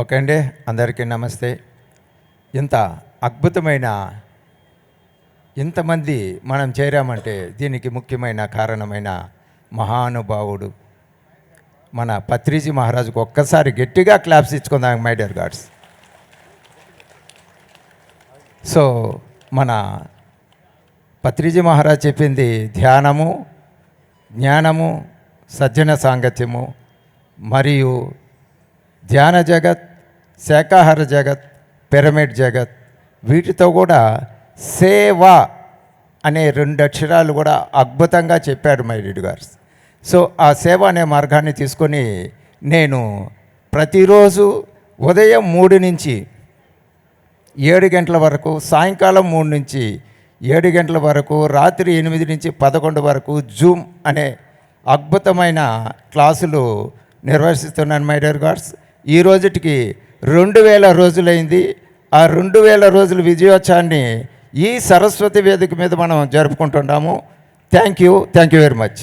Okay అండి, అందరికీ నమస్తే. ఇంత అద్భుతమైన ఇంతమంది మనం చేరామంటే దీనికి ముఖ్యమైన కారణమైన మహానుభావుడు మన పత్రిజీ మహారాజుకు ఒక్కసారి గట్టిగా క్లాప్స్ ఇచ్చుకుందాం మై డియర్ గాడ్స్. సో మన పత్రిజీ మహారాజ్ చెప్పింది ధ్యానము, జ్ఞానము, సజ్జన సాంగత్యము మరియు ధ్యాన జగత్, శాకాహార జగత్, పిరమిడ్ జగత్, వీటితో కూడా సేవ అనే 2 అక్షరాలు కూడా అద్భుతంగా చెప్పారు మై డియర్ గాడ్స్. సో ఆ సేవ అనే మార్గాన్ని తీసుకొని నేను ప్రతిరోజు ఉదయం 3 నుంచి 7 గంటల వరకు, సాయంకాలం 3 నుంచి 7 గంటల వరకు, రాత్రి 8 నుంచి 11 వరకు జూమ్ అనే అద్భుతమైన క్లాసులు నిర్వహిస్తున్నాను మై డియర్ గాడ్స్. ఈ రోజుటికి 2000 రోజులైంది. ఆ 2000 రోజుల విజయోత్సవాన్ని ఈ సరస్వతి వేదిక మీద మనం జరుపుకుంటున్నాము. Thank you very much.